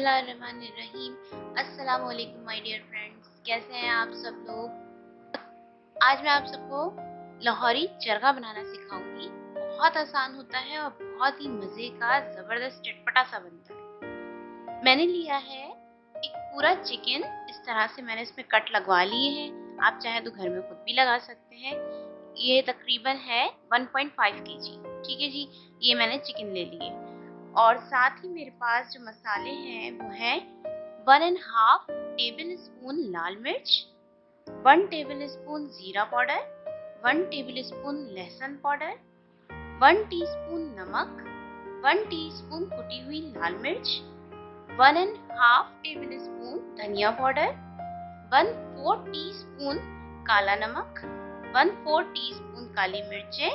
बिस्मिल्लाहिर्रहमानिर्रहीम। अस्सलाम वालेकुम माय डियर फ्रेंड्स, कैसे हैं आप सब लोग। आज मैं आप सबको लाहौरी चरगा बनाना सिखाऊंगी। बहुत आसान होता है और बहुत ही मज़े का ज़बरदस्त चटपटा सा बनता है। मैंने लिया है एक पूरा चिकन, इस तरह से मैंने इसमें कट लगवा लिए हैं। आप चाहे तो घर में खुद भी लगा सकते हैं। ये तकरीबन है 1.5 केजी। ठीक है जी, ये मैंने चिकन ले लिए। और साथ ही मेरे पास जो मसाले हैं वो हैं 1.5 टेबल स्पून लाल मिर्च, 1 टेबल स्पून जीरा पाउडर, 1 टेबल स्पून लहसुन पाउडर, 1 टीस्पून नमक, 1 टीस्पून कुटी हुई लाल मिर्च, 1.5 टेबल स्पून धनिया पाउडर, 1/4 टीस्पून काला नमक, 1/4 टीस्पून काली मिर्चें,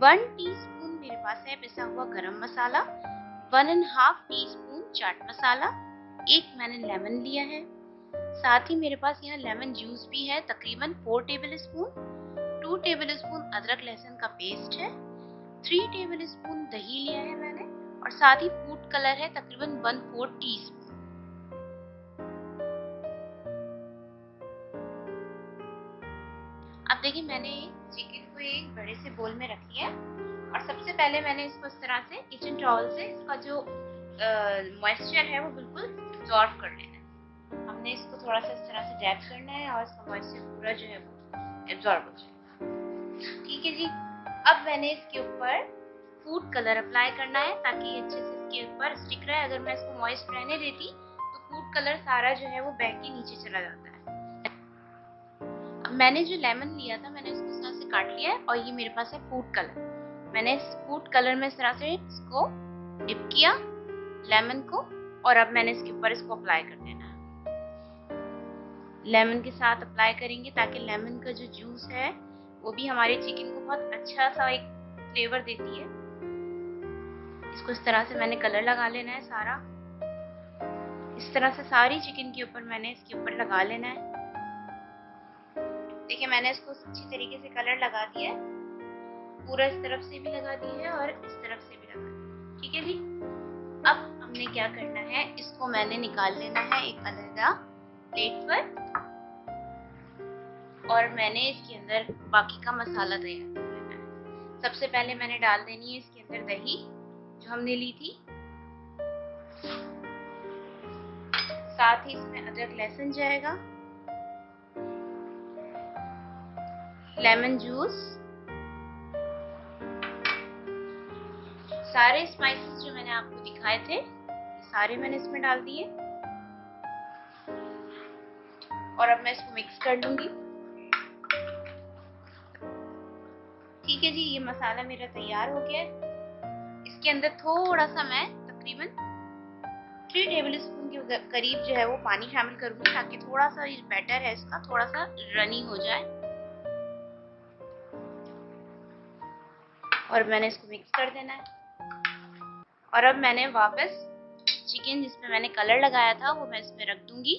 1 टीस्पून मेरे पास है पिसा हुआ गरम मसाला, 1.5 टीस्पून चाट मसाला, एक मैंने लेमन लिया है। साथ ही मेरे पास यहाँ लेमन जूस भी है, तकरीबन 4 टेबल स्पून, 2 टेबल स्पून अदरक लहसुन का पेस्ट है, 3 टेबल स्पून दही लिया है मैंने, और साथ ही फूड कलर है तकरीबन 1/4 टीस्पून। अब देखिए, मैंने चिकन को एक बड़े से बोल में रख लिया और सबसे पहले मैंने इसको इस तरह से किचन टॉवल से इसका जो मॉइस्चर है वो बिल्कुल एब्जॉर्ब कर लेना है। हमने इसको थोड़ा सा इस तरह से डैब करना है और इसका मॉइस्चर पूरा जो है वो एब्जॉर्ब हो जाए। ठीक है जी। अब मैंने इसके ऊपर फूड कलर अप्लाई करना है ताकि ये अच्छे से इसके ऊपर स्टिक रहे। अगर मैं इसको मॉइस्ट रहने देती तो फूड कलर सारा जो है वो बह के नीचे चला जाता है। अब मैंने जो लेमन लिया था मैंने इसको इस तरह से काट लिया है और ये मेरे पास है फूड कलर। मैंने इस फूड कलर में इस तरह से इसको डिप किया लेमन को, और अब मैंने इसके ऊपर इसको अप्लाई कर देना है। लेमन के साथ अप्लाई करेंगे ताकि लेमन का जो जूस है वो भी हमारे चिकन को बहुत अच्छा सा एक फ्लेवर देती है। इसको इस तरह से मैंने कलर लगा लेना है सारा। इस तरह से सारी चिकन के ऊपर मैंने इसके ऊपर लगा लेना है। देखिए, मैंने इसको अच्छी तरीके से कलर लगा दिया है, पूरा इस तरफ से भी लगा दी है और इस तरफ से भी लगा दी। ठीक है जी। अब हमने क्या करना है, इसको मैंने निकाल लेना है एक अलग प्लेट पर, और मैंने इसके अंदर बाकी का मसाला तैयार कर लेना है। सबसे पहले मैंने डाल देनी है इसके अंदर दही जो हमने ली थी, साथ ही इसमें अदरक लहसुन जाएगा, लेमन जूस, सारे स्पाइसेस जो मैंने आपको दिखाए थे सारे मैंने इसमें डाल दिए, और अब मैं इसको मिक्स कर लूंगी। ठीक है जी, ये मसाला मेरा तैयार हो गया है। इसके अंदर थोड़ा सा मैं तकरीबन 3 टेबल स्पून के करीब जो है वो पानी शामिल करूंगी ताकि थोड़ा सा ये बैटर है इसका थोड़ा सा रनी हो जाए। और मैंने इसको मिक्स कर देना है। और अब मैंने वापस चिकन जिसमें मैंने कलर लगाया था वो मैं इसमें रख दूंगी।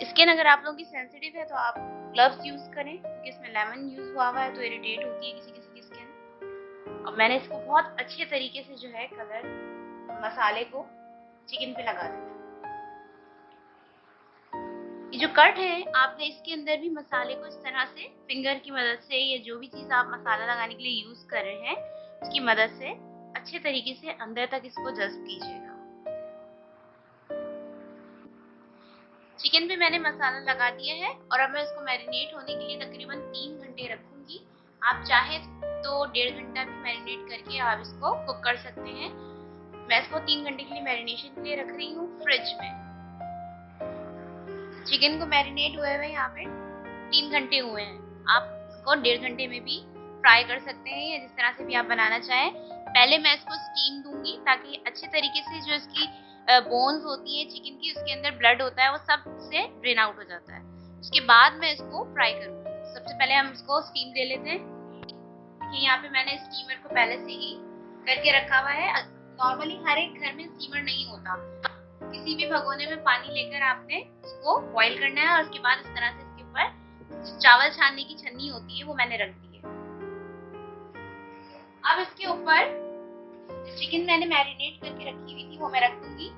स्किन अगर आप लोगों की सेंसिटिव है तो आप ग्लव्स यूज करें, क्योंकि इसमें लेमन यूज हुआ है तो इरिटेट होती है किसी किसी की स्किन। अब मैंने इसको बहुत अच्छे तरीके से जो है कलर मसाले को चिकन पे लगा देना है। ये जो कट है आपने इसके अंदर भी मसाले को इस तरह से फिंगर की मदद से या जो भी चीज आप मसाला लगाने के लिए यूज कर रहे हैं उसकी मदद से अच्छे तरीके से अंदर तक इसको जज्ब कीजिएगा। चिकन पे मैंने मसाला लगा दिया है और अब मैं इसको मैरिनेट होने के लिए तकरीबन 3 घंटे रखूंगी। आप चाहे तो 1.5 घंटा भी मैरिनेट करके आप इसको कुक कर सकते हैं। मैं इसको 3 घंटे के लिए मैरिनेशन के लिए रख रही हूँ फ्रिज में। चिकन को मैरिनेट हुए हुए यहाँ पे 3 घंटे हुए हैं। आप इसको 1.5 घंटे में भी फ्राई कर सकते हैं या जिस तरह से भी आप बनाना चाहें। पहले मैं इसको स्टीम दूंगी ताकि अच्छे तरीके से जो इसकी बोन्स होती है चिकन की, उसके अंदर ब्लड होता है वो सब से ड्रेन आउट हो जाता है। उसके बाद मैं इसको फ्राई करूंगी। सबसे पहले हम इसको स्टीम दे लेते हैं। देखिए, यहाँ पे मैंने स्टीमर को पहले से ही करके रखा हुआ है। नॉर्मली हर एक घर में स्टीमर नहीं होता। किसी भी भगोने में पानी लेकर आपने इसको बॉईल करना है और उसके बाद इस तरह से इसके ऊपर चावल छानने की छन्नी होती है वो मैंने रख दी है। अब इसके ऊपर चिकन मैंने मैरिनेट करके रखी हुई थी वो मैं रख दूंगी।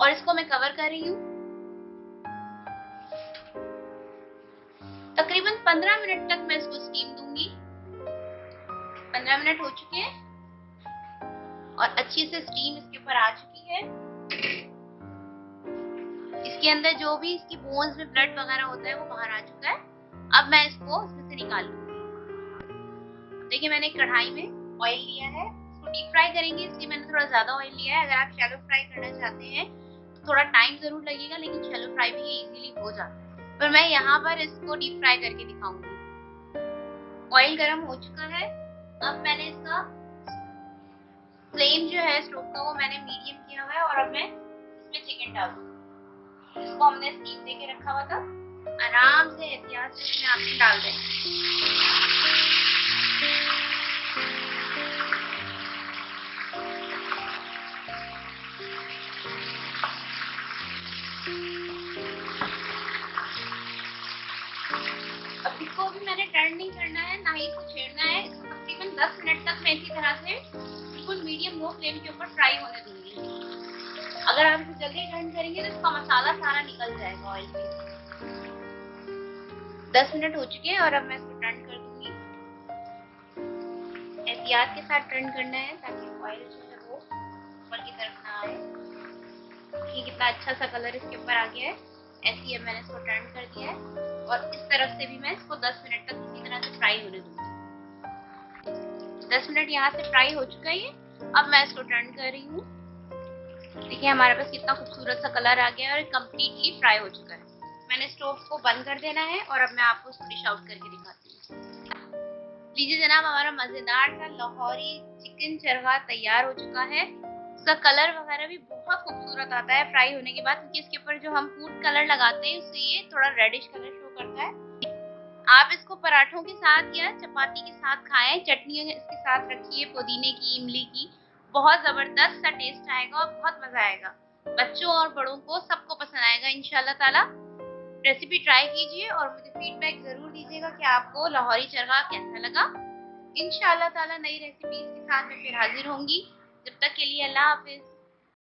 और इसको मैं कवर कर रही हूँ। तकरीबन 15 मिनट तक मैं इसको स्टीम दूंगी। 15 मिनट हो चुके हैं और अच्छी से स्टीम इसके ऊपर आ चुकी है। इसके अंदर जो भी इसकी बोन्स में ब्लड वगैरह होता है वो बाहर आ चुका है। अब मैं इसको इसमें से निकाल लूंगी। देखिए मैंने कढ़ाई में ऑयल लिया है, इसको डीप फ्राई करेंगे इसलिए मैंने थोड़ा ज्यादा ऑयल लिया है। अगर आप शैलो फ्राई करना चाहते हैं तो थोड़ा टाइम जरूर लगेगा, लेकिन शैलो फ्राई भी ये इजीली हो जाता है। पर मैं यहाँ पर इसको डीप फ्राई करके दिखाऊंगी। ऑयल गर्म हो चुका है। अब मैंने इसका फ्लेम जो है स्टोव का वो मैंने मीडियम किया हुआ है और अब मैं इसमें चिकन डाल दूंगी। इसको हमने स्टीम दे के रखा हुआ था, आराम से एहतियात से इसमें आपने डाल दें। अब इसको भी मैंने टर्न नहीं करना है, ना ही इसको छेड़ना है। इसको तकरीबन 10 मिनट तक मैं इसी तरह से बिल्कुल मीडियम लो फ्लेम के ऊपर फ्राई होने दूंगी। अगर आप इसे जल्दी टर्न करेंगे तो इसका मसाला सारा निकल जाएगा ऑयल में। 10 मिनट हो चुके हैं और अब मैं इसको टर्न कर दूंगी। एहतियात के साथ टर्न करना है ताकि ऑयल जो है वो ऊपर की तरफ ना आए। देखिए कितना अच्छा सा कलर इसके ऊपर आ गया है। ऐसे ही मैंने इसको टर्न कर दिया है और इस तरफ से भी मैं इसको 10 मिनट तक इसी तरह से फ्राई होने दूंगी। 10 मिनट यहाँ से फ्राई हो चुका है। अब मैं इसको टर्न कर रही हूँ। देखिए हमारे पास कितना खूबसूरत सा कलर आ गया है और कम्प्लीटली फ्राई हो चुका है। मैंने स्टोव को बंद कर देना है और अब मैं आपको इसको डिश आउट करके दिखाती हूँ। लीजिए जनाब, हमारा मजेदार सा लाहौरी चिकन चरगा तैयार हो चुका है। उसका कलर वगैरह भी बहुत खूबसूरत आता है फ्राई होने के बाद, क्योंकि इसके ऊपर जो हम फूड कलर लगाते हैं उससे ये थोड़ा रेडिश कलर शो करता है। आप इसको पराठों के साथ या चपाती के साथ खाएं, चटनी इसके साथ रखिए पुदीने की, इमली की। बहुत जबरदस्त सा टेस्ट आएगा और बहुत मजा आएगा। बच्चों और बड़ों को सबको पसंद आएगा इंशाल्लाह ताला। रेसिपी ट्राई कीजिए और मुझे फीडबैक जरूर दीजिएगा कि आपको लाहौरी चरगा कैसा लगा। इंशाल्लाह ताला नई रेसिपीज के साथ मैं फिर हाजिर होंगी। जब तक के लिए अल्लाह हाफिज।